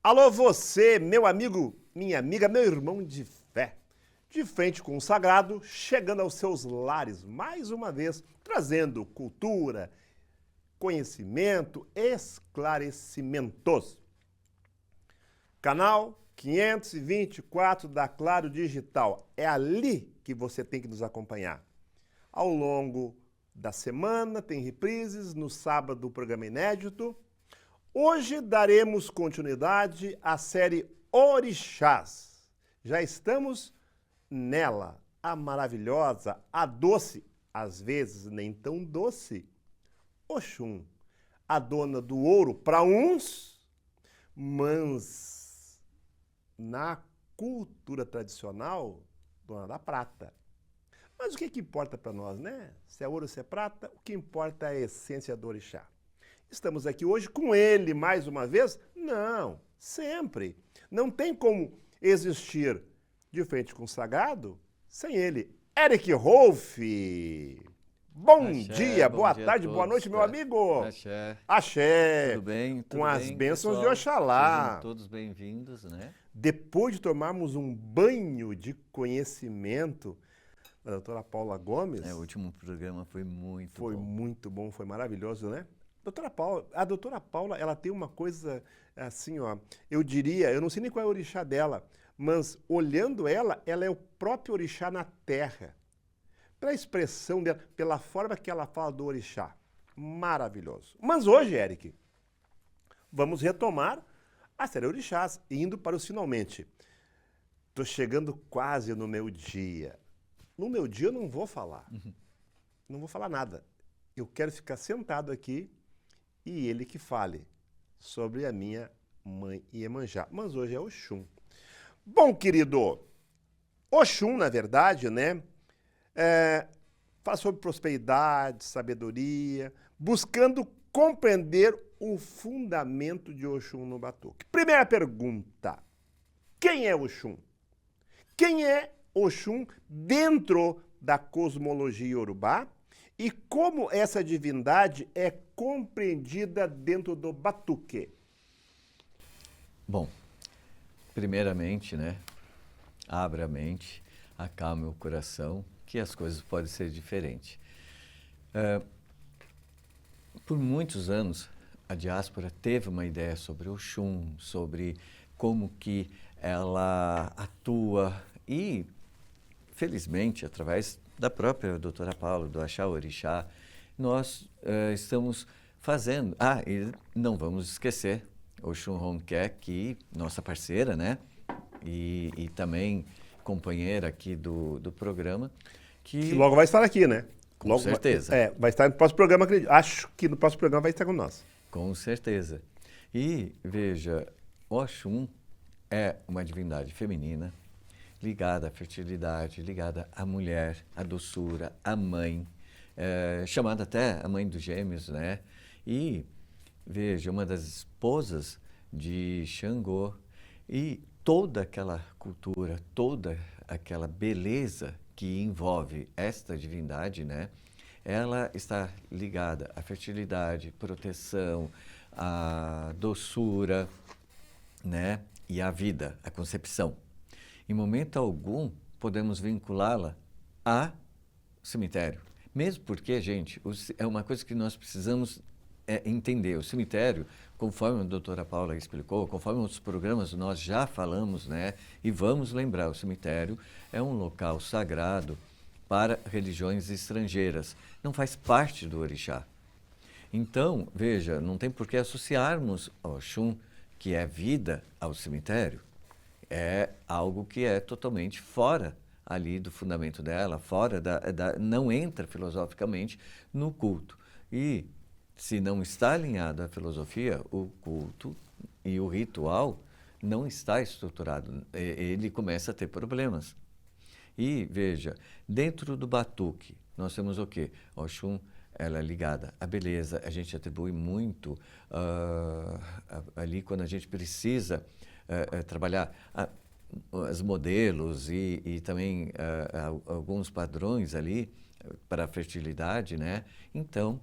Alô você, meu amigo, minha amiga, meu irmão de fé. De frente com o sagrado, chegando aos seus lares, mais uma vez, trazendo cultura, conhecimento, esclarecimentos. Canal 524 da Claro Digital. É ali que você tem que nos acompanhar. Ao longo da semana, tem reprises, no sábado o programa inédito. Hoje daremos continuidade à série Orixás. Já estamos nela, a maravilhosa, a doce, às vezes nem tão doce, Oxum, a dona do ouro para uns, mas na cultura tradicional, dona da prata. Mas o que importa para nós, né? Se é ouro ou se é prata, o que importa é a essência do orixá. Estamos aqui hoje com ele mais uma vez? Não, sempre. Não tem como existir de frente com o sagrado sem ele. Eric Rolfe. Bom Axé, dia, bom boa dia a tarde, boa todos, noite, meu tá? amigo. Axé. Axé. Tudo bem? Tudo Com as bem, bênçãos de pessoal? Oxalá. Sejam todos bem-vindos, né? Depois de tomarmos um banho de conhecimento da doutora Paula Gomes, O último programa foi muito foi bom. muito bom, foi maravilhoso, né? A doutora Paula, ela tem uma coisa assim, ó, eu diria, eu não sei nem qual é o orixá dela, mas olhando ela, ela é o próprio orixá na terra. Pela expressão dela, pela forma que ela fala do orixá. Maravilhoso. Mas hoje, Eric, vamos retomar a série Orixás, indo para os finalmente. Estou chegando quase no meu dia. No meu dia eu não vou falar. Não vou falar nada. Eu quero ficar sentado aqui e ele que fale sobre a minha mãe Iemanjá. Mas hoje é Oxum. Bom, querido, Oxum, na verdade, né, fala sobre prosperidade, sabedoria, buscando compreender o fundamento de Oxum no batuque. Primeira pergunta, quem é Oxum? Quem é Oxum dentro da cosmologia iorubá? E como essa divindade é compreendida dentro do batuque? Bom, primeiramente, né? Abra a mente, acalme o coração, que as coisas podem ser diferentes. Por muitos anos, a diáspora teve uma ideia sobre Oxum, sobre como que ela atua e, felizmente, através da própria doutora Paula, do Axé Orixá, nós estamos fazendo. E não vamos esquecer, Oxum Ronqué, que nossa parceira, né? E também companheira aqui do programa. Que logo vai estar aqui, né? Com certeza. Vai estar no próximo programa, acredito. Acho que no próximo programa vai estar com nós. Com certeza. E, veja, Oxum é uma divindade feminina ligada à fertilidade, ligada à mulher, à doçura, à mãe, chamada até a mãe dos gêmeos, né? E, veja, uma das esposas de Xangô e toda aquela cultura, toda aquela beleza que envolve esta divindade, né? Ela está ligada à fertilidade, proteção, à doçura, né? E à vida, à concepção. Em momento algum, podemos vinculá-la a cemitério. Mesmo porque, gente, é uma coisa que nós precisamos entender. O cemitério, conforme a doutora Paula explicou, conforme outros programas nós já falamos, né? E vamos lembrar, o cemitério é um local sagrado para religiões estrangeiras. Não faz parte do orixá. Então, veja, não tem por que associarmos Oxum, que é vida, ao cemitério. É algo que é totalmente fora ali do fundamento dela, fora não entra filosoficamente no culto. E se não está alinhado à filosofia, o culto e o ritual não está estruturado. Ele começa a ter problemas. E veja, dentro do batuque, nós temos o quê? Oxum, ela é ligada à beleza, a gente atribui muito ali quando a gente precisa trabalhar os modelos e também alguns padrões ali para a fertilidade, né? Então,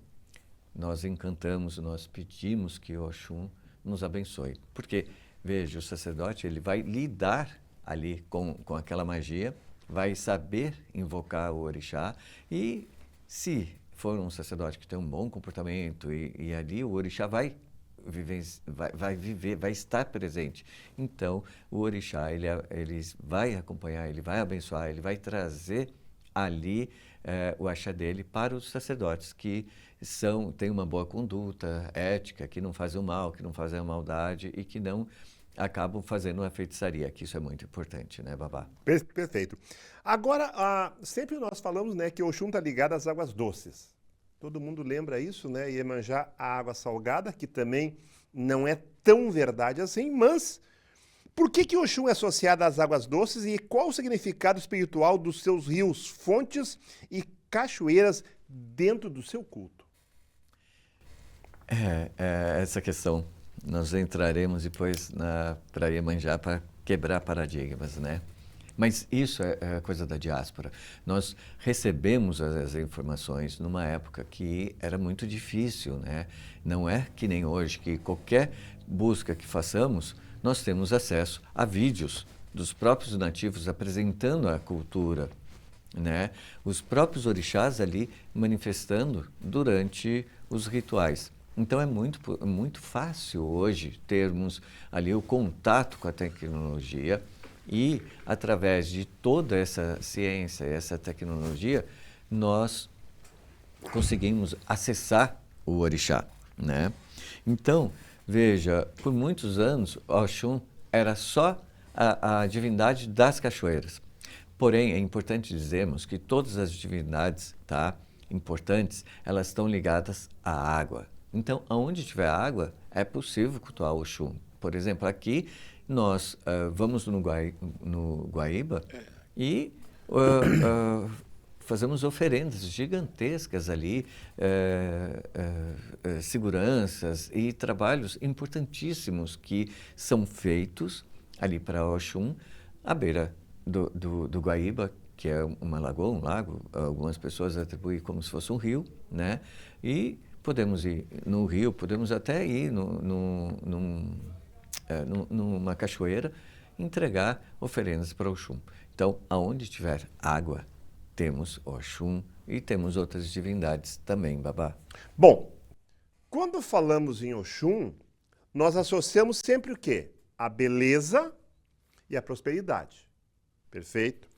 nós encantamos, nós pedimos que Oxum nos abençoe. Porque, veja, o sacerdote ele vai lidar ali com aquela magia, vai saber invocar o orixá e se for um sacerdote que tem um bom comportamento e ali o orixá vai viver, vai estar presente. Então, o orixá, ele vai acompanhar, ele vai abençoar, ele vai trazer ali o axé dele para os sacerdotes que têm uma boa conduta ética, que não fazem o mal, que não fazem a maldade e que não acabam fazendo uma feitiçaria, que isso é muito importante, né, Babá? Perfeito. Agora, sempre nós falamos, né, que Oxum está ligado às águas doces. Todo mundo lembra isso, né? Iemanjá, a água salgada, que também não é tão verdade assim, mas por que Oxum é associado às águas doces e qual o significado espiritual dos seus rios, fontes e cachoeiras dentro do seu culto? Essa questão. Nós entraremos depois para Iemanjá para quebrar paradigmas, né? Mas isso é coisa da diáspora. Nós recebemos as informações numa época que era muito difícil, né? Não é que nem hoje, que qualquer busca que façamos, nós temos acesso a vídeos dos próprios nativos apresentando a cultura, né? Os próprios orixás ali manifestando durante os rituais. Então é muito fácil hoje termos ali o contato com a tecnologia e, através de toda essa ciência, essa tecnologia, nós conseguimos acessar o orixá, né? Então, veja, por muitos anos, Oxum era só a divindade das cachoeiras. Porém, é importante dizermos que todas as divindades, tá, importantes, elas estão ligadas à água. Então, aonde tiver água, é possível cultuar Oxum. Por exemplo, aqui nós vamos no Guaíba e fazemos oferendas gigantescas ali, seguranças e trabalhos importantíssimos que são feitos ali para Oxum, à beira do Guaíba, que é uma lagoa, um lago, algumas pessoas atribuem como se fosse um rio, né? E podemos ir no rio, podemos até ir numa cachoeira, entregar oferendas para Oxum. Então, aonde tiver água, temos Oxum e temos outras divindades também, Babá. Bom, quando falamos em Oxum, nós associamos sempre o quê? A beleza e a prosperidade. Perfeito?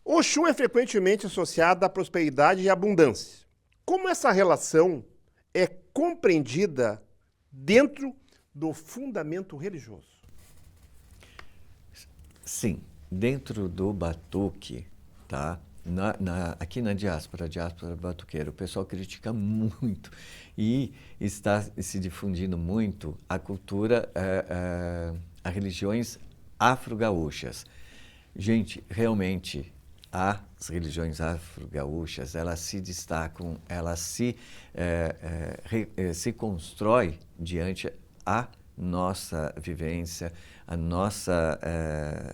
Oxum é frequentemente associado à prosperidade e abundância. Como essa relação é compreendida dentro do fundamento religioso? Sim, dentro do batuque, tá? Aqui na diáspora batuqueira, o pessoal critica muito e está se difundindo muito a cultura, as religiões afro-gaúchas. Gente, realmente, as religiões afro-gaúchas, elas se destacam, elas se constrói diante a nossa vivência, a nossa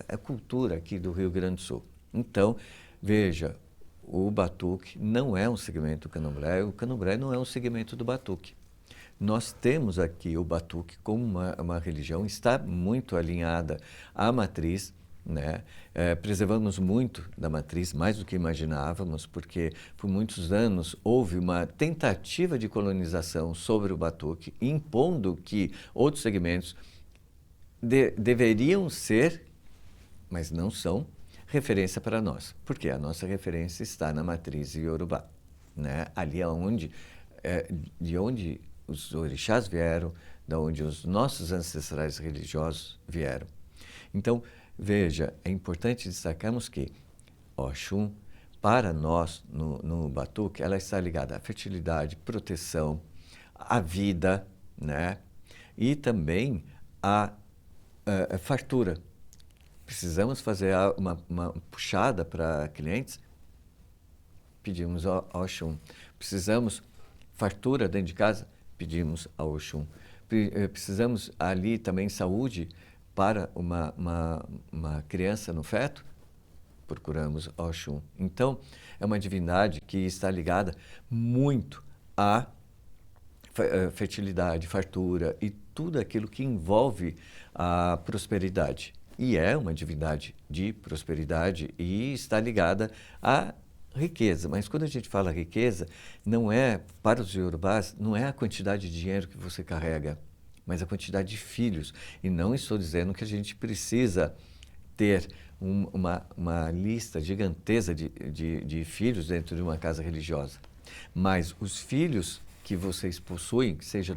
a cultura aqui do Rio Grande do Sul. Então, veja, o batuque não é um segmento do candomblé, o candomblé não é um segmento do batuque. Nós temos aqui o batuque como uma religião, está muito alinhada à matriz, né? Preservamos muito da matriz, mais do que imaginávamos, porque por muitos anos houve uma tentativa de colonização sobre o batuque, impondo que outros segmentos deveriam ser, mas não são, referência para nós. Porque a nossa referência está na matriz iorubá, né? Ali de onde os orixás vieram, de onde os nossos ancestrais religiosos vieram. Então, veja, é importante destacarmos que Oxum, para nós, no batuque, ela está ligada à fertilidade, proteção, à vida, né? E também à fartura. Precisamos fazer uma puxada para clientes, pedimos ao Oxum. Precisamos fartura dentro de casa, pedimos ao Oxum. Precisamos ali também saúde para uma criança no feto, procuramos Oxum. Então, é uma divindade que está ligada muito à fertilidade, fartura e tudo aquilo que envolve a prosperidade. E é uma divindade de prosperidade e está ligada à riqueza. Mas quando a gente fala riqueza, não é, para os iorubás, não é a quantidade de dinheiro que você carrega, mas a quantidade de filhos. E não estou dizendo que a gente precisa ter uma lista gigantesca de filhos dentro de uma casa religiosa. Mas os filhos que vocês possuem, que seja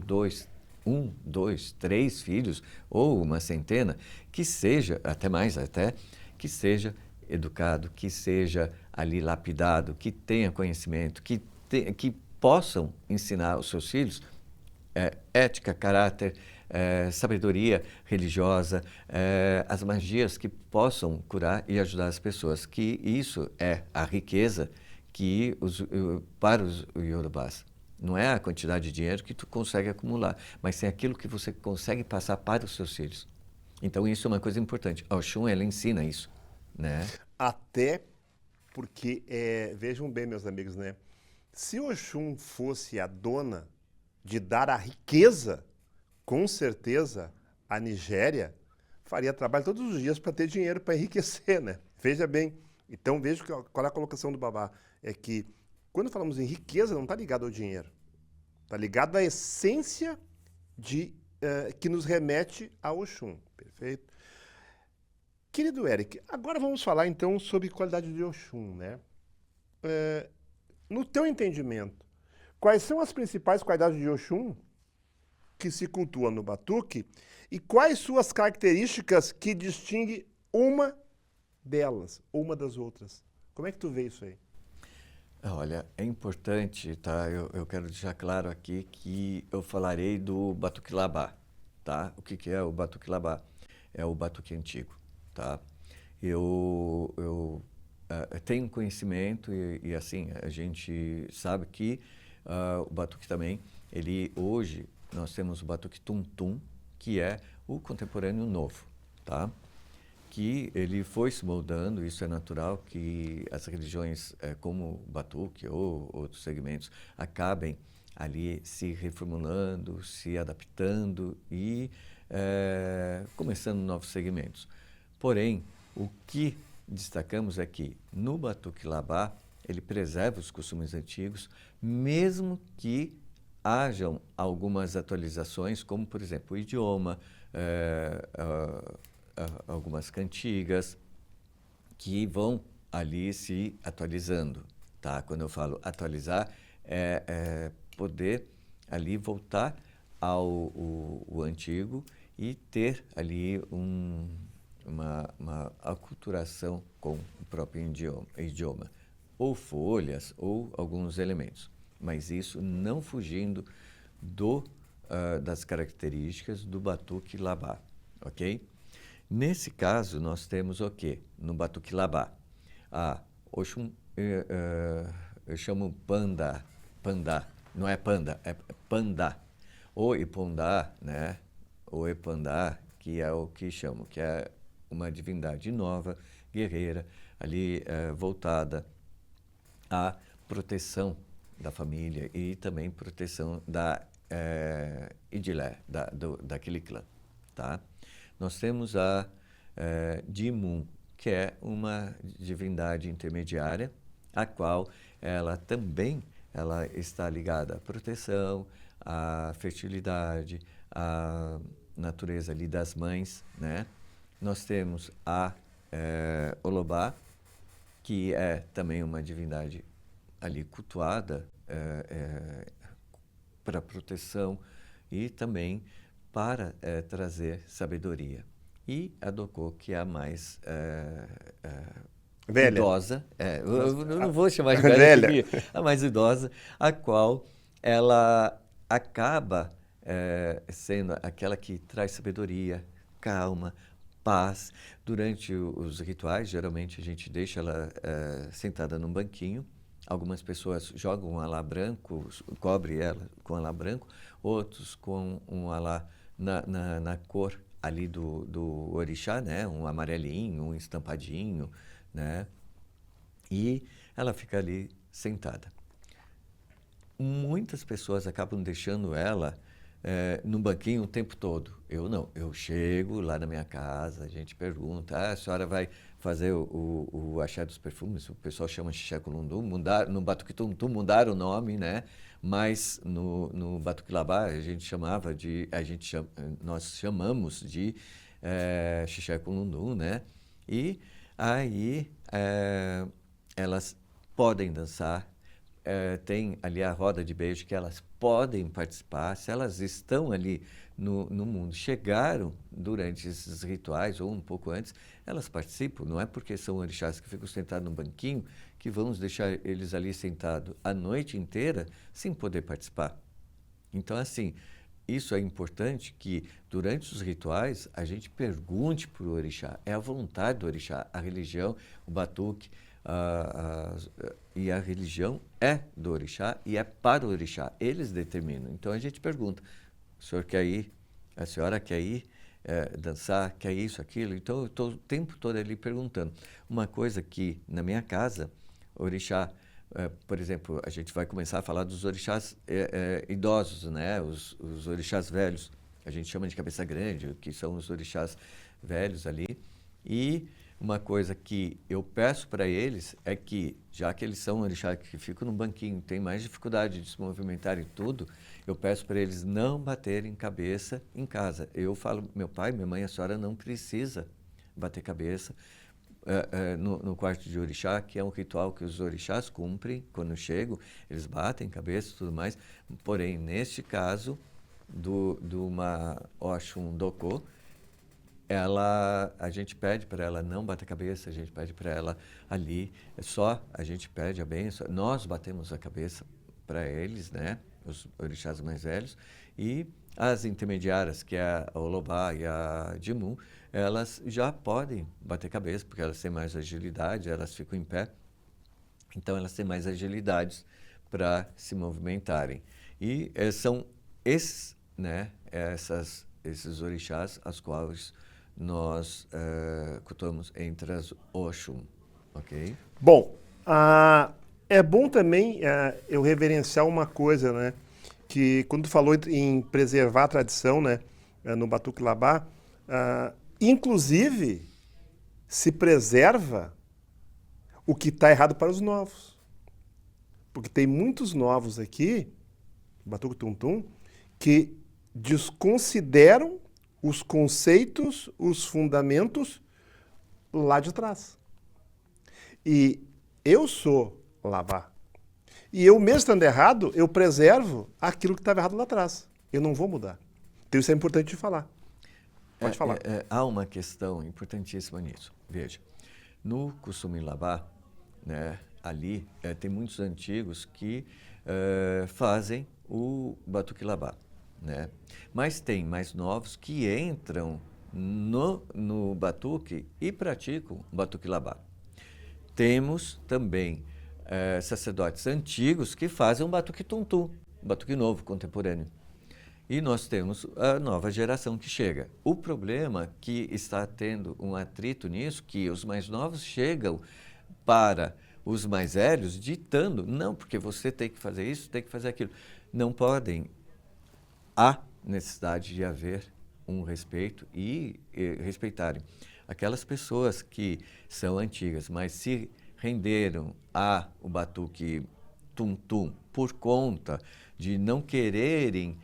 um, dois, três filhos ou uma centena, que seja, até mais até, que seja educado, que seja ali lapidado, que tenha conhecimento, que possam ensinar os seus filhos ética, caráter, sabedoria religiosa, as magias que possam curar e ajudar as pessoas, que isso é a riqueza que para os iorubás. Não é a quantidade de dinheiro que tu consegue acumular, mas é aquilo que você consegue passar para os seus filhos. Então, isso é uma coisa importante. A Oxum, ela ensina isso, né? Até porque, vejam bem, meus amigos, né? Se Oxum fosse a dona de dar a riqueza, com certeza a Nigéria faria trabalho todos os dias para ter dinheiro para enriquecer, né? Veja bem. Então, veja qual é a colocação do Babá. É que, quando falamos em riqueza, não está ligado ao dinheiro. Está ligado à essência que nos remete a Oxum. Perfeito? Querido Eric, agora vamos falar então sobre qualidade de Oxum, né? No teu entendimento, quais são as principais qualidades de Oxum que se cultua no batuque e quais suas características que distinguem uma delas, ou uma das outras? Como é que tu vê isso aí? Olha, é importante, tá? Eu quero deixar claro aqui que eu falarei do batuque labá, tá? O que é o batuque labá? É o batuque antigo, tá? Eu tenho conhecimento e assim, a gente sabe que o batuque também, hoje nós temos o batuque tum-tum, que é o contemporâneo novo, tá? Que ele foi se moldando, isso é natural, que as religiões como o batuque ou outros segmentos acabem ali se reformulando, se adaptando e começando novos segmentos. Porém, o que destacamos é que no batuque labá, ele preserva os costumes antigos, mesmo que hajam algumas atualizações, como, por exemplo, o idioma, algumas cantigas, que vão ali se atualizando, tá? Quando eu falo atualizar, poder ali voltar ao antigo e ter ali uma aculturação com o próprio idioma, ou folhas, ou alguns elementos. Mas isso não fugindo das características do batuque labá, ok? Nesse caso, nós temos o quê? No batuque labá. Oxum, eu chamo pandá, não é panda, é pandá. Ou ipondá, né? Ou epandá, que é o que chamo, que é uma divindade nova, guerreira, ali voltada à proteção da família e também proteção da idilé, daquele clã, tá? Nós temos a Dimun, que é uma divindade intermediária, a qual ela também está ligada à proteção, à fertilidade, à natureza ali das mães, né? Nós temos a Olobá, que é também uma divindade ali cultuada para proteção e também para trazer sabedoria. E a Dokô, que é a mais Velha. idosa, eu não vou chamar de velha, porque a mais idosa, a qual ela acaba sendo aquela que traz sabedoria, calma, paz. Durante os rituais, geralmente a gente deixa ela sentada num banquinho. Algumas pessoas jogam um alá branco, cobre ela com alá branco, outros com um alá na cor ali do orixá, né? Um amarelinho, um estampadinho, né? E ela fica ali sentada. Muitas pessoas acabam deixando ela no banquinho o tempo todo. Eu não. Eu chego lá na minha casa, a gente pergunta, a senhora vai fazer o axé dos perfumes? O pessoal chama xixé culundum, no Batuque Tum-Tum mudaram o nome, né? Mas no Batuque Labá nós chamamos de xixé culundum, né? E aí elas podem dançar, tem ali a roda de beijo que elas podem participar, se elas estão ali no mundo, chegaram durante esses rituais ou um pouco antes, elas participam, não é porque são orixás que ficam sentados no banquinho que vamos deixar eles ali sentados a noite inteira sem poder participar. Então, assim, isso é importante que durante os rituais a gente pergunte para o orixá, é a vontade do orixá, a religião, o batuque, e a religião é do orixá e é para o orixá, eles determinam. Então a gente pergunta, o senhor quer ir? A senhora quer ir dançar? Quer isso, aquilo? Então eu estou o tempo todo ali perguntando. Uma coisa que na minha casa, orixá, por exemplo, a gente vai começar a falar dos orixás idosos, né? Os orixás velhos, a gente chama de cabeça grande, que são os orixás velhos ali, e uma coisa que eu peço para eles é que, já que eles são orixás que ficam no banquinho, têm mais dificuldade de se movimentar e tudo, eu peço para eles não baterem cabeça em casa. Eu falo, meu pai, minha mãe, a senhora não precisa bater cabeça no quarto de orixá, que é um ritual que os orixás cumprem quando chegam, eles batem cabeça e tudo mais. Porém, neste caso, do uma Oxum Dokô, a gente pede para ela não bater a cabeça, a gente pede para ela ali, a gente pede a bênção, nós batemos a cabeça para eles, né, os orixás mais velhos, e as intermediárias, que é a Olobá e a Dimu, elas já podem bater cabeça, porque elas têm mais agilidade, elas ficam em pé, então elas têm mais agilidade para se movimentarem. E são esses, né, esses orixás, as quais nós cultuamos entre as Oxum, ok? Bom, é bom também eu reverenciar uma coisa, né? Que quando tu falou em preservar a tradição, né? No Batuque Labá, inclusive se preserva o que está errado para os novos. Porque tem muitos novos aqui, Batuque Tum-Tum, que desconsideram os conceitos, os fundamentos lá de trás. E eu sou Labá. E eu, mesmo estando errado, eu preservo aquilo que estava errado lá atrás. Eu não vou mudar. Então isso é importante de falar. Pode falar. Há uma questão importantíssima nisso. Veja, no costume Labá, né, ali tem muitos antigos que fazem o Batuque Labá. Né? Mas tem mais novos que entram no batuque e praticam o Batuque Labá. Temos também sacerdotes antigos que fazem um Batuque Tum-Tum, um batuque novo, contemporâneo. E nós temos a nova geração que chega. O problema que está tendo um atrito nisso, que os mais novos chegam para os mais velhos ditando, não, porque você tem que fazer isso, tem que fazer aquilo. Não podem. Há necessidade de haver um respeito e respeitarem aquelas pessoas que são antigas, mas se renderam o batuque tum-tum por conta de não quererem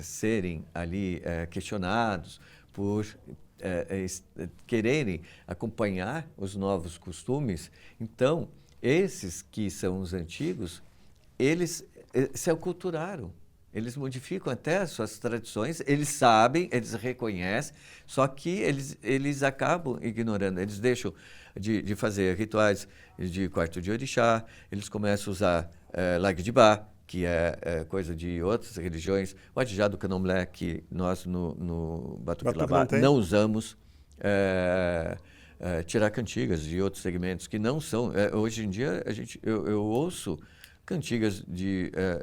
serem ali questionados, por quererem acompanhar os novos costumes. Então, esses que são os antigos, eles se aculturaram. Eles modificam até as suas tradições, eles sabem, eles reconhecem, só que eles acabam ignorando, eles deixam de fazer rituais de quarto de orixá, eles começam a usar Lag de Bá, que é coisa de outras religiões, o Adijá do Candomblé, que nós no Batuque Labá não usamos, tirar cantigas de outros segmentos que não são. Hoje em dia eu ouço cantigas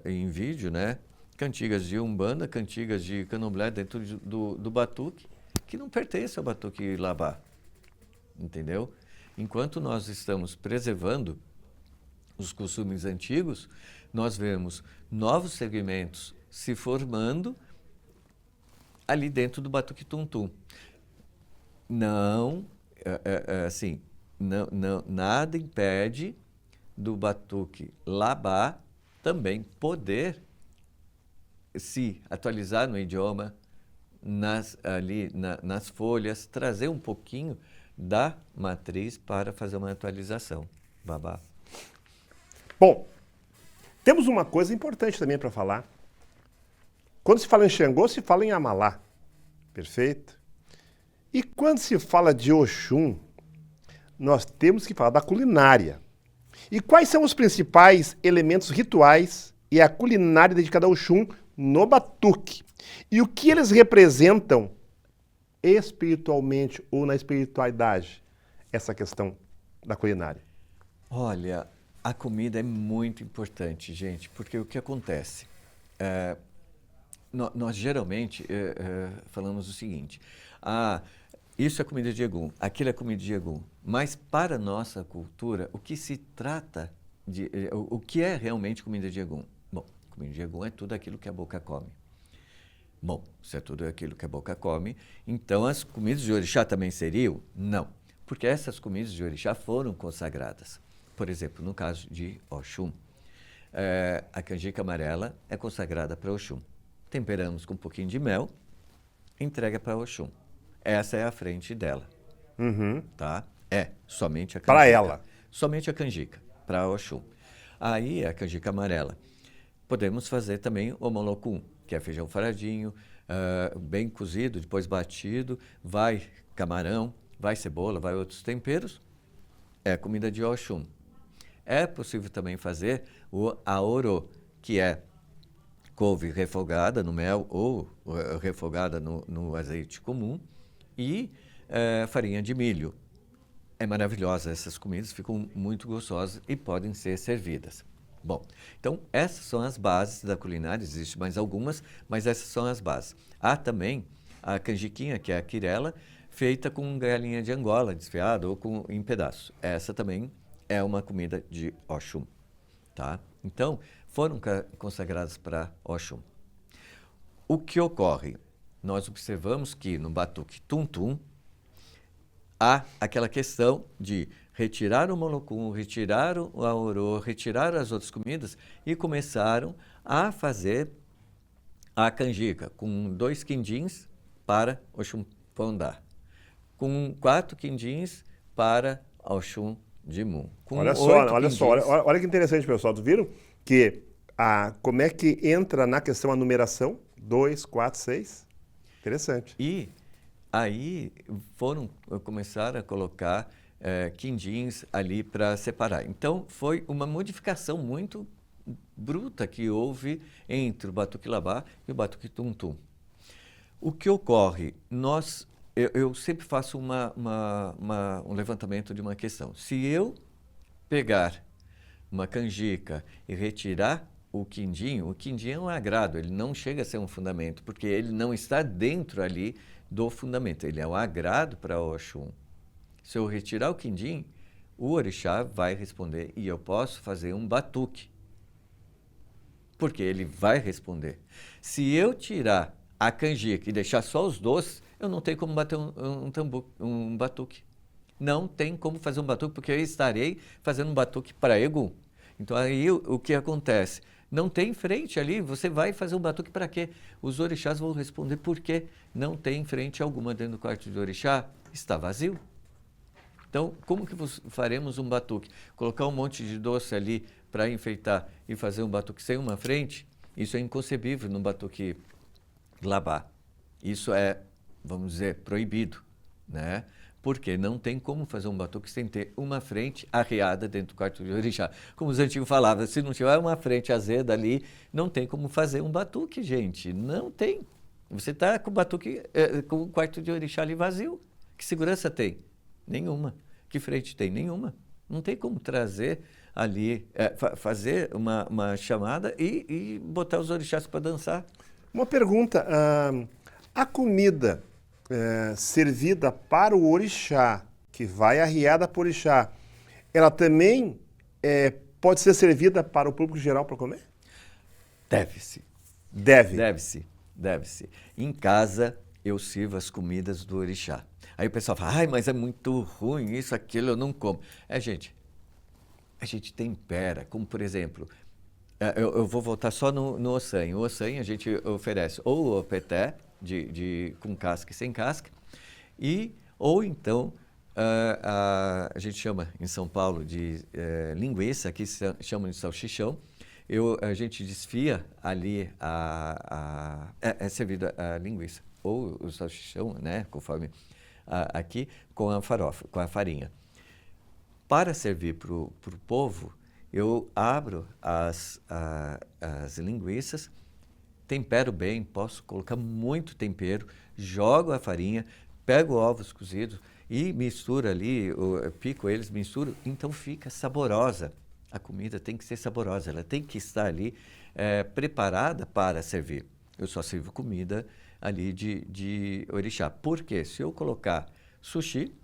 em vídeo, né? Cantigas de Umbanda, cantigas de Candomblé dentro do batuque, que não pertence ao Batuque Labá, entendeu? Enquanto nós estamos preservando os costumes antigos, nós vemos novos segmentos se formando ali dentro do batuque tum-tum. Não, assim, nada impede do batuque labá também poder se atualizar no idioma, nas folhas, trazer um pouquinho da matriz para fazer uma atualização. Babá. Bom, temos uma coisa importante também para falar. Quando se fala em Xangô, se fala em Amalá. Perfeito? E quando se fala de Oxum, nós temos que falar da culinária. E quais são os principais elementos rituais e a culinária dedicada ao Oxum no batuque? E o que eles representam espiritualmente ou na espiritualidade? Essa questão da culinária. Olha, a comida é muito importante, gente, porque o que acontece? Nós geralmente falamos o seguinte, isso é comida de Egum, aquilo é comida de Egum, mas para a nossa cultura, o que se trata de, o que é realmente comida de Egum? Bom, comida de Egum é tudo aquilo que a boca come. Bom, se é tudo aquilo que a boca come, então as comidas de orixá também seriam? Não, porque essas comidas de orixá foram consagradas. Por exemplo, no caso de Oxum, a canjica amarela é consagrada para Oxum. Temperamos com um pouquinho de mel, entrega para Oxum. Essa é a frente dela, tá? Somente a canjica. Para ela. Somente a canjica, para Oxum. Aí, a canjica amarela. Podemos fazer também o molocum, que é feijão faradinho, bem cozido, depois batido, vai camarão, vai cebola, vai outros temperos. É comida de Oxum. É possível também fazer o aorô, que é couve refogada no mel ou refogada no azeite comum e farinha de milho. É maravilhosa, essas comidas ficam muito gostosas e podem ser servidas. Bom, então essas são as bases da culinária, existem mais algumas, mas essas são as bases. Há também a canjiquinha, que é a quirela, feita com galinha de Angola, desfiada ou em pedaços. Essa também é uma comida de Oxum, tá? Então, foram consagradas para Oxum. O que ocorre? Nós observamos que no batuque tum-tum há aquela questão de retirar o molocum, retirar o aorô, retirar as outras comidas e começaram a fazer a canjica com 2 quindins para Oxum Pondá, com 4 quindins para Oxum Dimu. Olha só, olha que interessante, pessoal. Tu viram que como é que entra na questão a numeração? 2, 4, 6. Interessante. E aí começaram a colocar quindins ali para separar. Então, foi uma modificação muito bruta que houve entre o batuque labá e o batuque tum-tum. O que ocorre? Eu sempre faço um levantamento de uma questão. Se eu pegar uma canjica e retirar o quindim é um agrado, ele não chega a ser um fundamento, porque ele não está dentro ali do fundamento, ele é um agrado para Oxum. Se eu retirar o quindim, o orixá vai responder e eu posso fazer um batuque, porque ele vai responder. Se eu tirar a canjica e deixar só os doces, eu não tenho como bater um batuque. Não tem como fazer um batuque, porque eu estarei fazendo um batuque para Egum. Então, aí o que acontece? Não tem frente ali, você vai fazer um batuque para quê? Os orixás vão responder por quê? Não tem frente alguma dentro do quarto de orixá, está vazio. Então, como que faremos um batuque? Colocar um monte de doce ali para enfeitar e fazer um batuque sem uma frente? Isso é inconcebível no batuque labá. Isso é, vamos dizer, proibido, né? Porque não tem como fazer um batuque sem ter uma frente arreada dentro do quarto de orixá. Como os antigos falavam, se não tiver uma frente azeda ali, não tem como fazer um batuque, gente. Não tem. Você está com o batuque, com o quarto de orixá ali vazio. Que segurança tem? Nenhuma. Que frente tem? Nenhuma. Não tem como trazer ali, fazer uma chamada e botar os orixás para dançar. Uma pergunta, a comida servida para o orixá, que vai arriada para o orixá, ela também pode ser servida para o público geral para comer? Deve-se. Deve. Deve-se, deve-se. Em casa, eu sirvo as comidas do orixá. Aí o pessoal fala, ai, mas é muito ruim, isso, aquilo, eu não como. Gente, a gente tempera, como por exemplo, eu vou voltar só no ossanho. O ossanho a gente oferece ou o peté, com casca e sem casca, ou então a gente chama em São Paulo de linguiça, aqui chamam de salchichão. A gente desfia ali é servido a linguiça ou o salchichão, né, conforme aqui, com a farofa, com a farinha. Para servir para o povo, eu abro as linguiças, tempero bem, posso colocar muito tempero, jogo a farinha, pego ovos cozidos e misturo ali, pico eles, misturo, então fica saborosa. A comida tem que ser saborosa, ela tem que estar ali preparada para servir. Eu só sirvo comida ali de orixá. Porque se eu colocar sushi,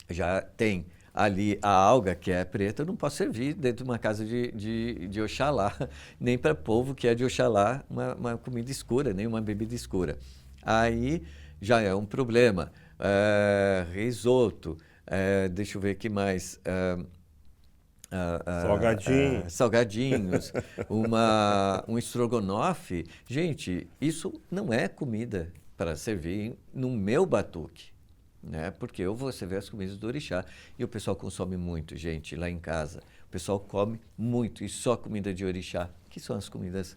já tem ali a alga que é preta, eu não posso servir dentro de uma casa de Oxalá, nem para povo que é de Oxalá, uma comida escura, nem uma bebida escura. Aí já é um problema. Risoto, deixa eu ver o que mais... salgadinhos, um estrogonofe. Gente, isso não é comida para servir no meu batuque, né? Porque eu vou servir as comidas do orixá e o pessoal consome muito, gente, lá em casa. O pessoal come muito e só comida de orixá, que são as comidas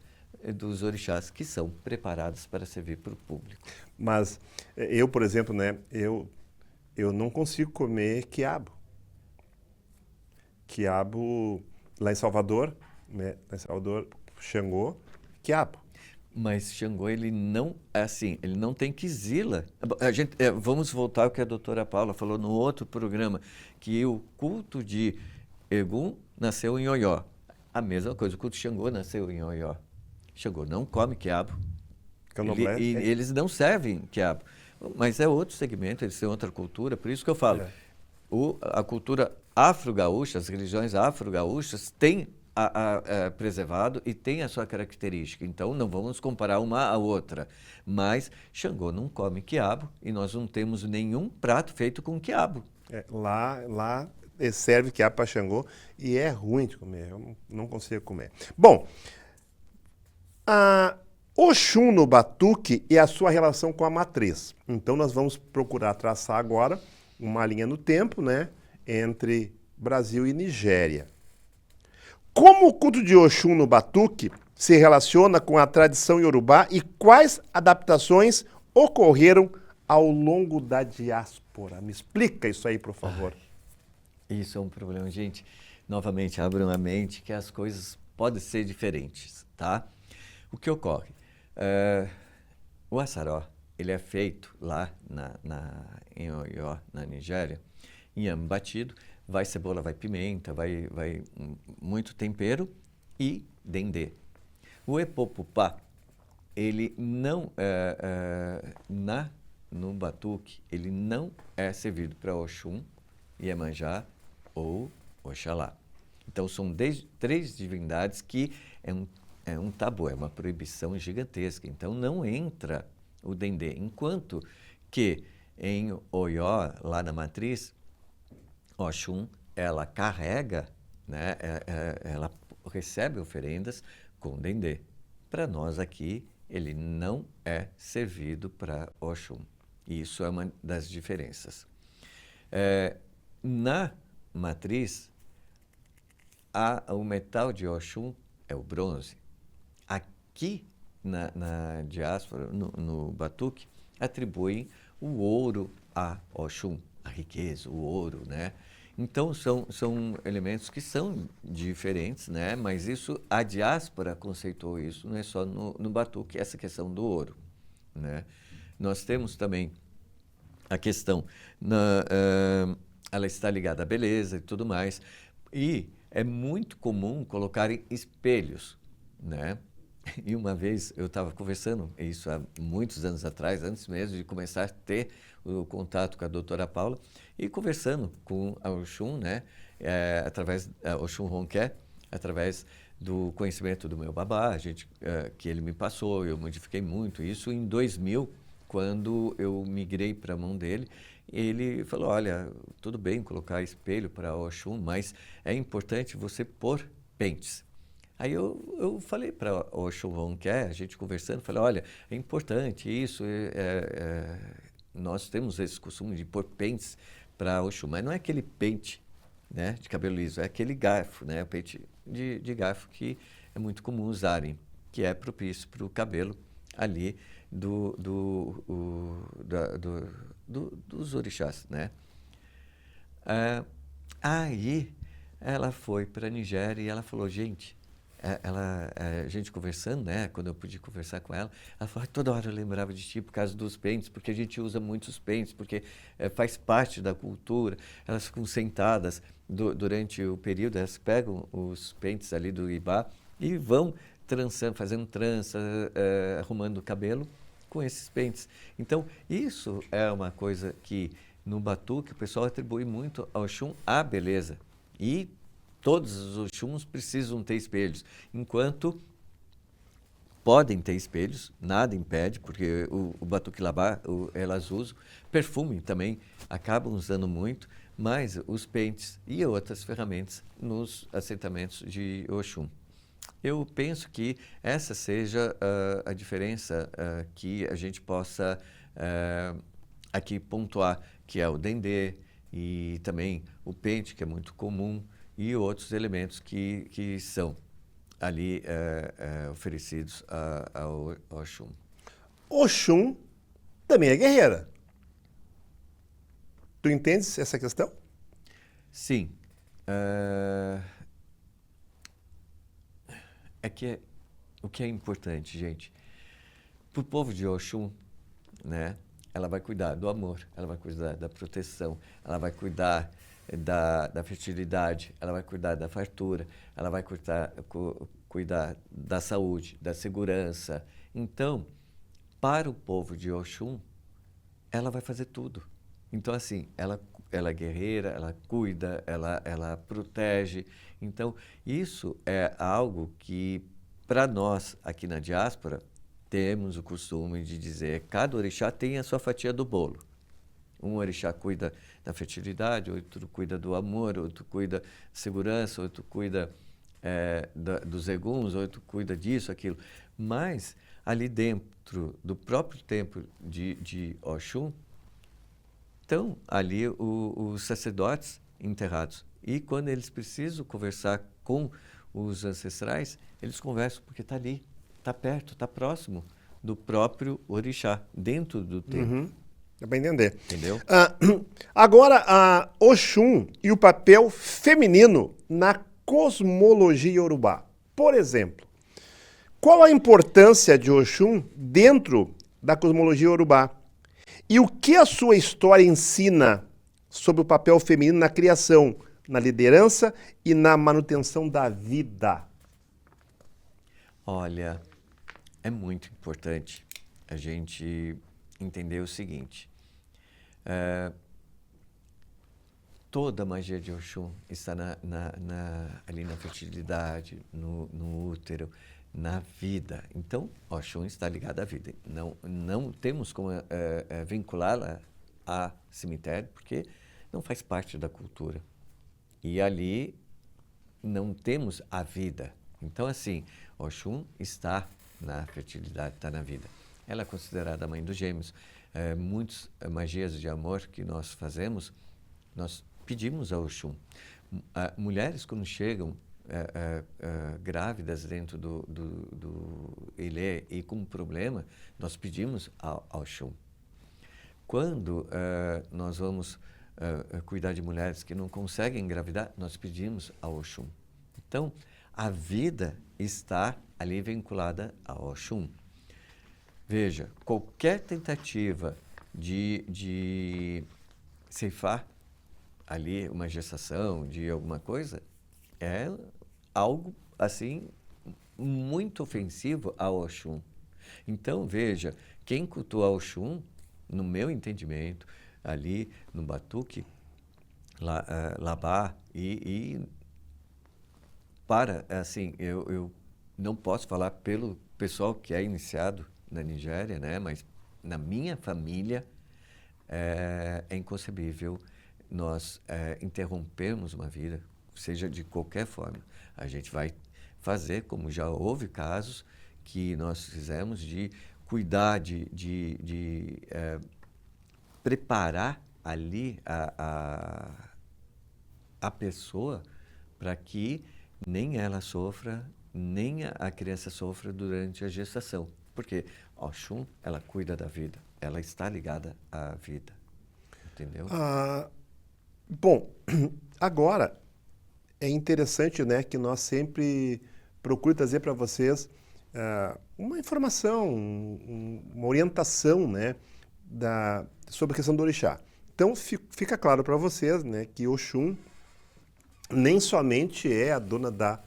dos orixás que são preparadas para servir para o público. Mas eu, por exemplo, né, eu não consigo comer quiabo. Quiabo lá em Salvador, né? Lá em Salvador, Xangô, quiabo. Mas Xangô, ele não, assim, ele não tem quizila. Vamos voltar ao que a doutora Paula falou no outro programa, que o culto de Egum nasceu em Oió. A mesma coisa, o culto de Xangô nasceu em Oió. Xangô não come quiabo. Eles não servem quiabo. Mas é outro segmento, eles têm outra cultura, por isso que eu falo. A cultura afro-gaúcha, as religiões afro-gaúchas têm preservado e tem a sua característica. Então, não vamos comparar uma à outra. Mas Xangô não come quiabo e nós não temos nenhum prato feito com quiabo. Lá serve quiabo para Xangô e é ruim de comer, eu não consigo comer. Bom, Oxum no batuque e a sua relação com a matriz. Então, nós vamos procurar traçar agora uma linha no tempo, né, entre Brasil e Nigéria. Como o culto de Oxum no batuque se relaciona com a tradição iorubá e quais adaptações ocorreram ao longo da diáspora? Me explica isso aí, por favor. Isso é um problema, gente. Novamente, abram a mente que as coisas podem ser diferentes, tá? O que ocorre? O assaró, ele é feito lá em Oió, na Nigéria, inhame batido, vai cebola, vai pimenta, vai muito tempero e dendê. O epopupá, ele não, no batuque, ele não é servido para Oxum, Iemanjá ou Oxalá. Então, são três divindades que é um tabu, é uma proibição gigantesca. Então, não entra o dendê. Enquanto que em Oió, lá na matriz, Oxum, ela carrega, né, ela recebe oferendas com dendê. Para nós aqui, ele não é servido para Oxum. Isso é uma das diferenças. Na matriz, o metal de Oxum é o bronze. Aqui na diáspora, no batuque, atribuem o ouro a Oxum, a riqueza, o ouro, né? Então, são elementos que são diferentes, né? Mas a diáspora conceitou isso, não é só no batuque, essa questão do ouro, né? Nós temos também a questão, ela está ligada à beleza e tudo mais, e é muito comum colocarem espelhos, né? E uma vez eu estava conversando, isso há muitos anos atrás, antes mesmo de começar a ter o contato com a doutora Paula, e conversando com a Oxum, né, através da Oxum Ronqué, através do conhecimento do meu babá, que ele me passou, eu modifiquei muito. Isso em 2000, quando eu migrei para a mão dele, ele falou, olha, tudo bem colocar espelho para Oxum, mas é importante você pôr pentes. Aí eu falei para o Oxum Vonquer, a gente conversando, falei, olha, é importante isso, nós temos esse costume de pôr pentes para Oxum, mas não é aquele pente, né, de cabelo liso, é aquele garfo, né, o pente de garfo que é muito comum usarem, que é propício para o cabelo ali dos orixás, né? Aí ela foi para a Nigéria e ela falou, gente, a gente conversando, né, quando eu pude conversar com ela, ela falou, toda hora eu lembrava de ti por causa dos pentes, porque a gente usa muitos pentes, porque faz parte da cultura. Elas ficam sentadas durante o período, elas pegam os pentes ali do ibá e vão trançando, fazendo trança, arrumando o cabelo com esses pentes. Então, isso é uma coisa que no batuque o pessoal atribui muito ao Oxum a beleza. E todos os Oxuns precisam ter espelhos, enquanto podem ter espelhos, nada impede, porque o batuque labá, elas usam, perfume também, acabam usando muito, mas os pentes e outras ferramentas nos assentamentos de Oxum. Eu penso que essa seja a diferença que a gente possa aqui pontuar, que é o dendê e também o pente, que é muito comum, e outros elementos que são ali oferecidos ao Oxum. Oxum também é guerreira. Tu entendes essa questão? Sim. O que é importante, gente, para o povo de Oxum, né, ela vai cuidar do amor, ela vai cuidar da proteção, ela vai cuidar da fertilidade, ela vai cuidar da fartura, ela vai cuidar da saúde, da segurança. Então, para o povo de Oxum, ela vai fazer tudo. Então, assim, ela é guerreira, ela cuida, ela protege. Então, isso é algo que, para nós, aqui na diáspora, temos o costume de dizer que cada orixá tem a sua fatia do bolo. Um orixá cuida da fertilidade, outro cuida do amor, outro cuida da segurança, outro cuida dos eguns, outro cuida disso, aquilo. Mas, ali dentro do próprio templo de Oxum, estão ali os sacerdotes enterrados. E quando eles precisam conversar com os ancestrais, eles conversam porque está ali, está perto, está próximo do próprio orixá, dentro do templo. Uhum. Dá para entender. Entendeu? Agora, a Oxum e o papel feminino na cosmologia iorubá. Por exemplo, qual a importância de Oxum dentro da cosmologia iorubá? E o que a sua história ensina sobre o papel feminino na criação, na liderança e na manutenção da vida? Olha, é muito importante a gente entender o seguinte. Toda a magia de Oxum está ali na fertilidade, no útero, na vida. Então, Oxum está ligado à vida. Não temos como vinculá-la a cemitério, porque não faz parte da cultura. E ali não temos a vida. Então, assim, Oxum está na fertilidade, está na vida. Ela é considerada a mãe dos gêmeos. Muitas magias de amor que nós fazemos, nós pedimos a Oxum. Mulheres, quando chegam grávidas dentro do Ilê e com problema, nós pedimos ao Oxum. Quando nós vamos cuidar de mulheres que não conseguem engravidar, nós pedimos ao Oxum. Então, a vida está ali vinculada ao Oxum. Veja, qualquer tentativa de ceifar ali uma gestação de alguma coisa é algo, assim, muito ofensivo ao Oxum. Então, veja, quem cultua Oxum, no meu entendimento, ali no batuque, labá e assim, eu não posso falar pelo pessoal que é iniciado na Nigéria, né? Mas na minha família é inconcebível nós interrompermos uma vida, seja de qualquer forma. A gente vai fazer, como já houve casos que nós fizemos, de cuidar, de preparar ali a pessoa para que nem ela sofra, nem a criança sofra durante a gestação. Porque Oxum, ela cuida da vida, ela está ligada à vida, entendeu? Bom, agora é interessante, né, que nós sempre procuramos trazer para vocês uma informação, uma orientação, né, sobre a questão do orixá. Então fica claro para vocês, né, que Oxum nem somente é a dona da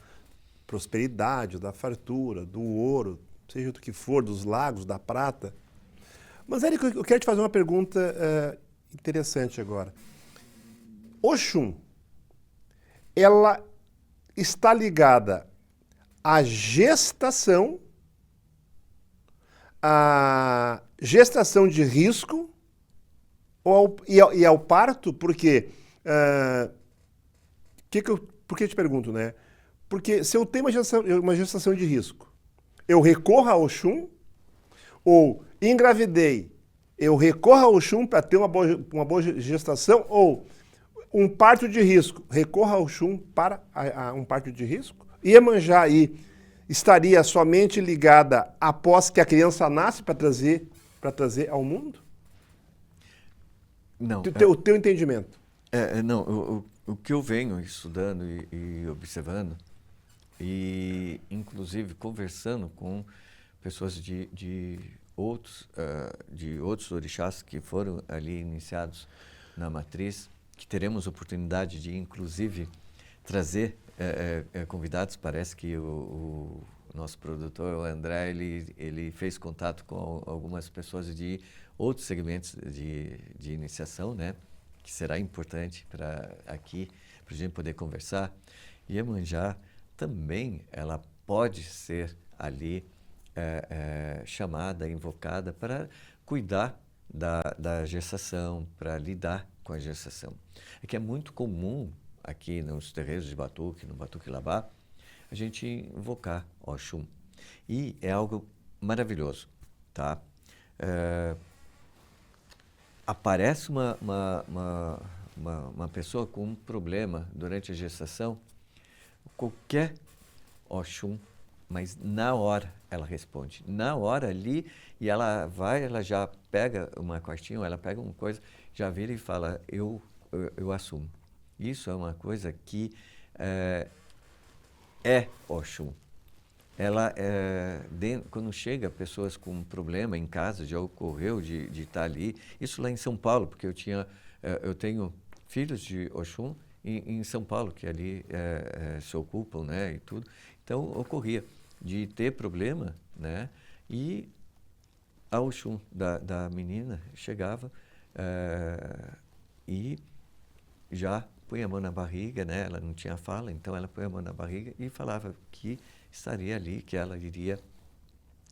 prosperidade, da fartura, do ouro, seja do que for, dos lagos, da prata. Mas, Érico, eu quero te fazer uma pergunta interessante agora. Oxum, ela está ligada à gestação de risco e ao parto? Porque, por que eu te pergunto, né? Porque se eu tenho uma gestação de risco, eu recorro a Oxum, ou engravidei, eu recorro a Oxum para ter uma boa gestação, ou um parto de risco, recorra ao Oxum para um parto de risco? Iemanjá aí estaria somente ligada após que a criança nasce para trazer ao mundo? Não. O teu entendimento. Não, o que eu venho estudando e observando, e inclusive conversando com pessoas de outros orixás que foram ali iniciados na matriz, que teremos oportunidade de, inclusive, trazer convidados. Parece que o nosso produtor, o André, ele fez contato com algumas pessoas de outros segmentos de iniciação, né? Que será importante para a gente poder conversar. E Iemanjá também, ela pode ser ali chamada, invocada para cuidar da gestação, para lidar com a gestação. É que é muito comum aqui nos terreiros de Batuque, no Batuque Labá, a gente invocar Oxum. E é algo maravilhoso, tá? Aparece uma pessoa com um problema durante a gestação, qualquer Oxum, mas na hora ela responde. Na hora ali, e ela já pega uma quartinha, ela pega uma coisa, já vira e fala, eu assumo. Isso é uma coisa que é Oxum. Ela, quando chega pessoas com um problema em casa, já ocorreu de estar ali, isso lá em São Paulo, porque eu tenho filhos de Oxum em São Paulo, que ali se ocupam, né, e tudo. Então, ocorria de ter problema, né, e a Oxum da menina chegava e já punha a mão na barriga, né, ela não tinha fala, então ela punha a mão na barriga e falava que estaria ali, que ela iria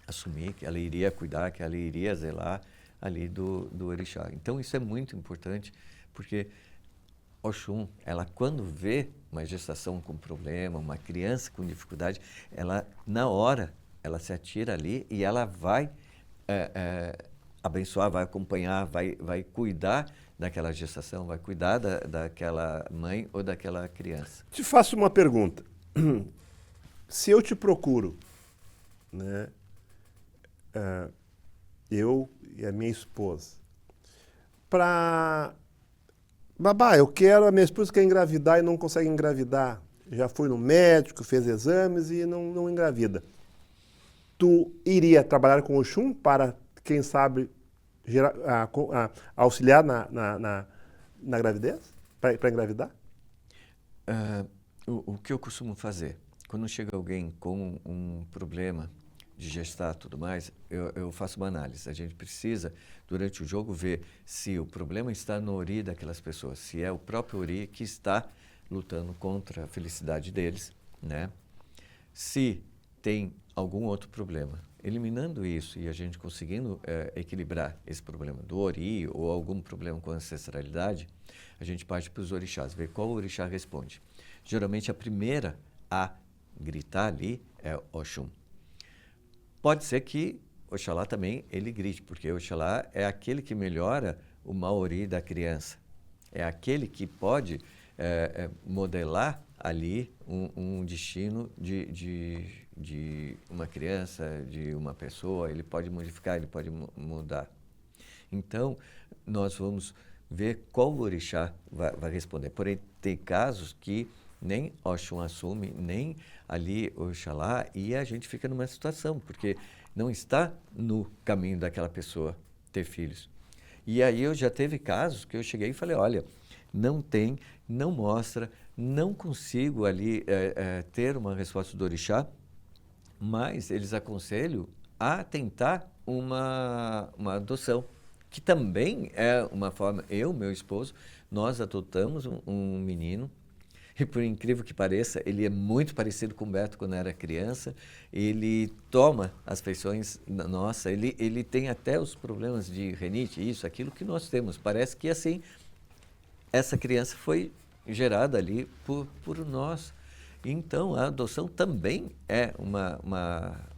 assumir, que ela iria cuidar, que ela iria zelar ali do orixá. Então, isso é muito importante, porque Oxum, ela quando vê uma gestação com problema, uma criança com dificuldade, ela, na hora, ela se atira ali e ela vai abençoar, vai acompanhar, vai cuidar daquela gestação, vai cuidar daquela mãe ou daquela criança. Te faço uma pergunta. Se eu te procuro, né, eu e a minha esposa, Babá, a minha esposa quer engravidar e não consegue engravidar. Já foi no médico, fez exames e não engravida. Tu iria trabalhar com Oxum para, quem sabe, auxiliar na gravidez? Para engravidar? O que eu costumo fazer? Quando chega alguém com um problema de gestar e tudo mais, eu faço uma análise. A gente precisa, durante o jogo, ver se o problema está no ori daquelas pessoas, se é o próprio ori que está lutando contra a felicidade deles, né? Se tem algum outro problema, eliminando isso e a gente conseguindo equilibrar esse problema do ori ou algum problema com a ancestralidade, a gente parte para os orixás, ver qual orixá responde. Geralmente a primeira a gritar ali é Oxum. Pode ser que Oxalá também ele grite, porque Oxalá é aquele que melhora o maori da criança. É aquele que pode modelar ali um destino de uma criança, de uma pessoa, ele pode modificar, ele pode mudar. Então, nós vamos ver qual orixá vai responder. Porém, tem casos que nem Oxum assume, nem ali Oxalá, e a gente fica numa situação, porque não está no caminho daquela pessoa ter filhos. E aí eu já teve casos que eu cheguei e falei, olha, não tem, não mostra, não consigo ali ter uma resposta do orixá, mas eles aconselham a tentar uma adoção, que também é uma forma, eu, meu esposo, nós adotamos um menino, e por incrível que pareça, ele é muito parecido com o Beto quando era criança, ele toma as feições nossa, ele tem até os problemas de rinite, isso, aquilo que nós temos, parece que assim, essa criança foi gerada ali por nós. Então, a adoção também é uma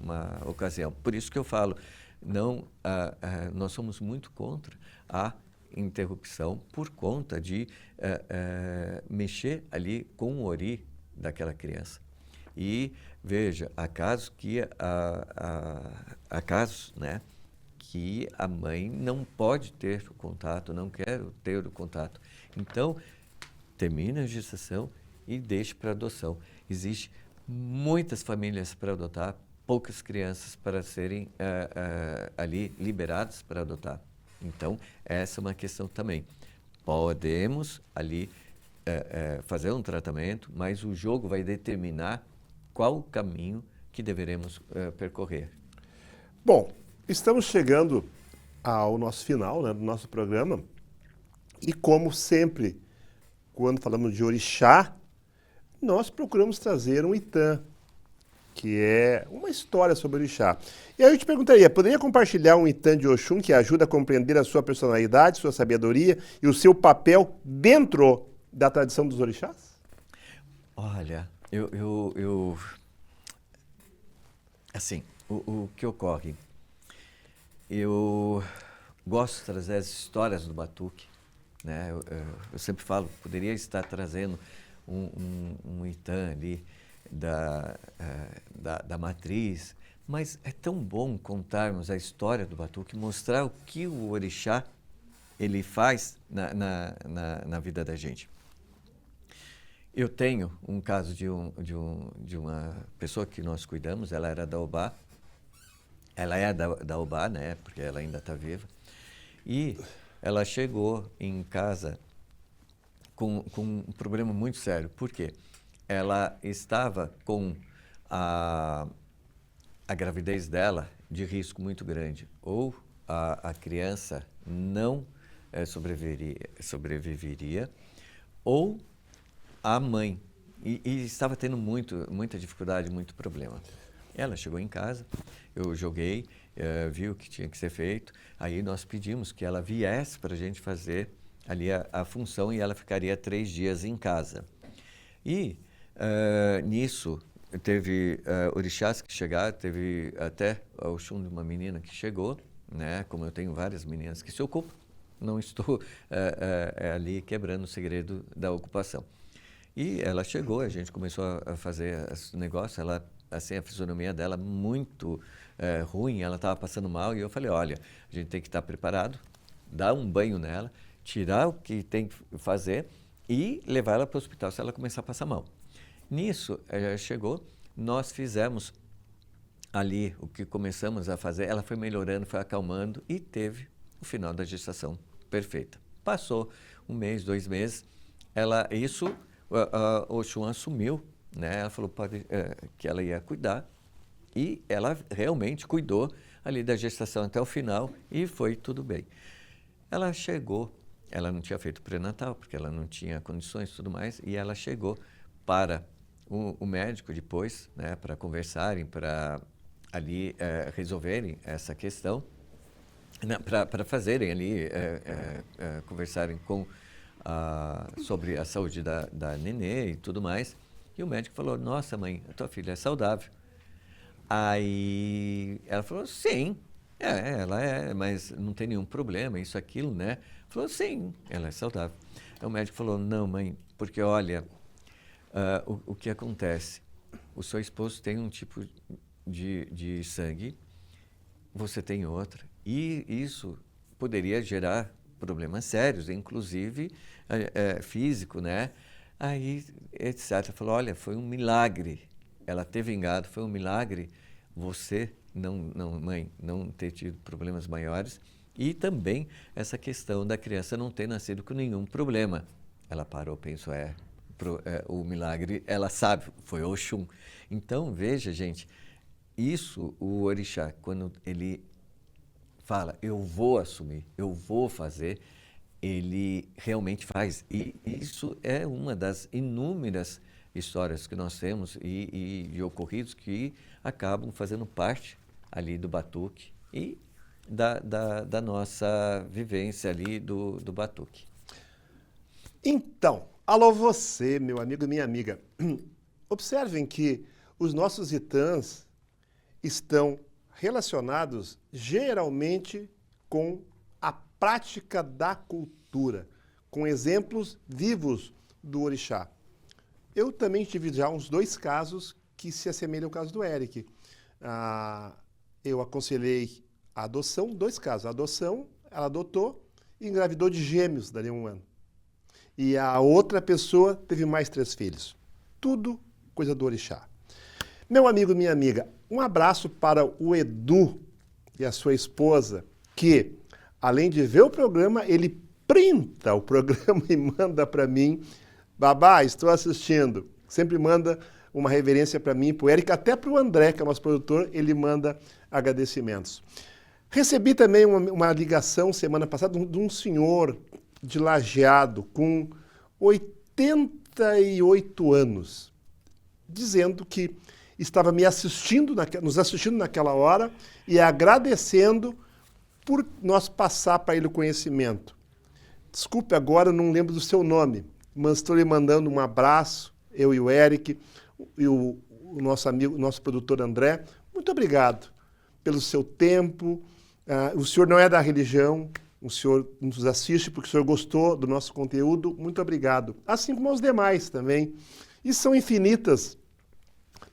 ocasião. Por isso que eu falo, nós somos muito contra a interrupção por conta de mexer ali com o ori daquela criança. E, veja, há casos né, que a mãe não pode ter o contato, não quer ter o contato. Então, termina a gestação e deixa para adoção. Existem muitas famílias para adotar, poucas crianças para serem ali liberadas para adotar. Então, essa é uma questão também. Podemos ali fazer um tratamento, mas o jogo vai determinar qual o caminho que deveremos percorrer. Bom, estamos chegando ao nosso final, né, do nosso programa. E como sempre, quando falamos de orixá, nós procuramos trazer um Itã, que é uma história sobre orixá. E aí eu te perguntaria, poderia compartilhar um Itã de Oxum que ajuda a compreender a sua personalidade, sua sabedoria e o seu papel dentro da tradição dos orixás? Olha, assim, o que ocorre, eu gosto de trazer as histórias do batuque, né? Eu sempre falo, poderia estar trazendo um Itã ali da matriz, mas é tão bom contarmos a história do batuque, mostrar o que o orixá ele faz na vida da gente. Eu tenho um caso de uma pessoa que nós cuidamos, ela era da Obá, ela é da Obá, né, porque ela ainda está viva, e ela chegou em casa com um problema muito sério. Por quê? Ela estava com a gravidez dela de risco muito grande. Ou a criança não sobreviveria, ou a mãe. E estava tendo muita dificuldade, muito problema. Ela chegou em casa, eu joguei, vi o que tinha que ser feito, aí nós pedimos que ela viesse para a gente fazer ali a função e ela ficaria 3 dias em casa. E nisso teve orixás que chegaram, teve até o Oxum de uma menina que chegou, né? Como eu tenho várias meninas que se ocupam, não estou ali quebrando o segredo da ocupação. E ela chegou, a gente começou a fazer esse negócio, ela, assim, a fisionomia dela muito ruim, ela estava passando mal, e eu falei, olha, a gente tem que estar preparado, dar um banho nela, tirar o que tem que fazer e levar ela para o hospital se ela começar a passar mal. Nisso, chegou, nós fizemos ali o que começamos a fazer, ela foi melhorando, foi acalmando e teve o final da gestação perfeita. Passou 1 mês, 2 meses, o Oxum assumiu, né? Ela falou que ela ia cuidar e ela realmente cuidou ali da gestação até o final e foi tudo bem. Ela chegou, ela não tinha feito pré-natal porque ela não tinha condições e tudo mais, e ela chegou para o médico depois, né, para conversarem, para ali resolverem essa questão, né, para fazerem ali, conversarem sobre a saúde da nenê e tudo mais. E o médico falou, nossa mãe, a tua filha é saudável. Aí ela falou, sim, ela é, mas não tem nenhum problema, isso, aquilo, né? Falou, sim, ela é saudável. Aí o médico falou, não mãe, porque olha, o que acontece? O seu esposo tem um tipo de sangue, você tem outra, e isso poderia gerar problemas sérios, inclusive físico, né? Aí, etc. Falou, olha, foi um milagre ela ter vingado, foi um milagre você, mãe, não ter tido problemas maiores, e também essa questão da criança não ter nascido com nenhum problema. Ela parou, pensou, o milagre, ela sabe, foi Oxum. Então, veja, gente, isso, o orixá, quando ele fala, eu vou assumir, eu vou fazer, ele realmente faz. E isso é uma das inúmeras histórias que nós temos e de ocorridos que acabam fazendo parte ali do batuque e da nossa vivência ali do batuque. Então, alô você, meu amigo e minha amiga. Observem que os nossos itãs estão relacionados geralmente com a prática da cultura, com exemplos vivos do orixá. Eu também tive já uns 2 casos que se assemelham ao caso do Eric. Eu aconselhei a adoção, 2 casos. A adoção, ela adotou e engravidou de gêmeos, dali 1 ano. E a outra pessoa teve mais 3 filhos. Tudo coisa do orixá. Meu amigo e minha amiga, um abraço para o Edu e a sua esposa, que, além de ver o programa, ele printa o programa e manda para mim. Babá, estou assistindo. Sempre manda uma reverência para mim e para o Eric, até para o André, que é o nosso produtor, ele manda agradecimentos. Recebi também uma ligação semana passada de um senhor de Lajeado com 88 anos, dizendo que estava nos assistindo naquela hora e agradecendo por nós passar para ele o conhecimento. Desculpe agora, eu não lembro do seu nome, mas estou lhe mandando um abraço, eu e o Eric, e o nosso amigo, nosso produtor André. Muito obrigado pelo seu tempo. O senhor não é da religião, o senhor nos assiste porque o senhor gostou do nosso conteúdo. Muito obrigado. Assim como aos demais também. E são infinitas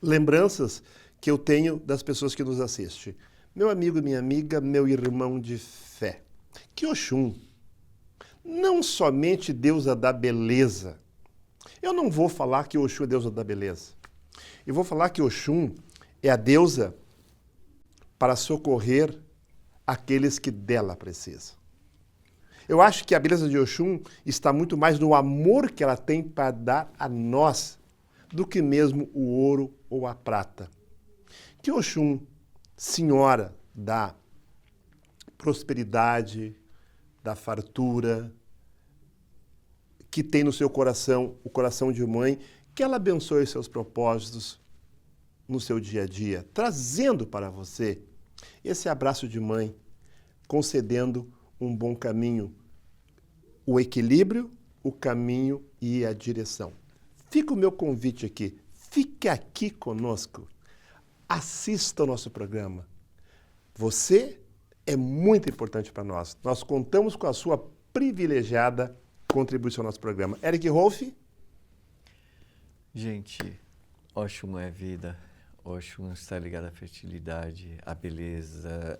lembranças que eu tenho das pessoas que nos assistem. Meu amigo e minha amiga, meu irmão de fé. Que Oxum, não somente deusa da beleza. Eu não vou falar que Oxum é deusa da beleza. Eu vou falar que Oxum é a deusa para socorrer aqueles que dela precisam. Eu acho que a beleza de Oxum está muito mais no amor que ela tem para dar a nós do que mesmo o ouro ou a prata. Que Oxum, senhora da prosperidade, da fartura, que tem no seu coração o coração de mãe, que ela abençoe seus propósitos no seu dia a dia, trazendo para você esse abraço de mãe, concedendo um bom caminho, o equilíbrio, o caminho e a direção. Fica o meu convite aqui, fique aqui conosco, assista o nosso programa. Você é muito importante para nós. Nós contamos com a sua privilegiada contribuição ao nosso programa. Eric Rolfe? Gente, Oxum é vida. Oxum está ligado à fertilidade, à beleza,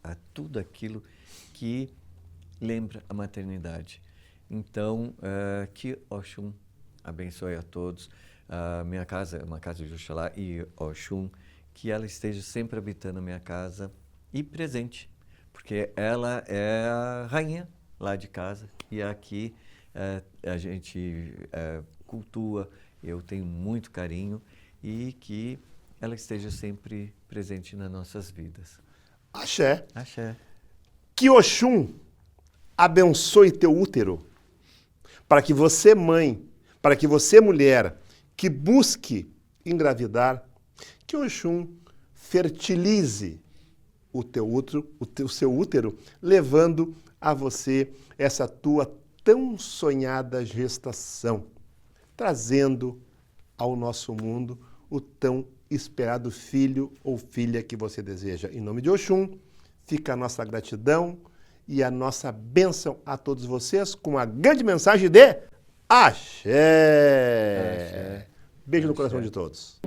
a tudo aquilo que lembra a maternidade. Então, que Oxum abençoe a todos. Minha casa é uma casa de Oxalá e Oxum, que ela esteja sempre habitando a minha casa e presente, porque ela é a rainha lá de casa e aqui a gente cultua, eu tenho muito carinho e que ela esteja sempre presente nas nossas vidas. Axé. Axé. Que Oxum abençoe teu útero, para que você, mãe, para que você, mulher, que busque engravidar, que Oxum fertilize o seu útero, levando a você essa tua tão sonhada gestação, trazendo ao nosso mundo o tão esperado filho ou filha que você deseja. Em nome de Oxum, fica a nossa gratidão e a nossa bênção a todos vocês com a grande mensagem de Axé! Axé. Beijo no coração de todos.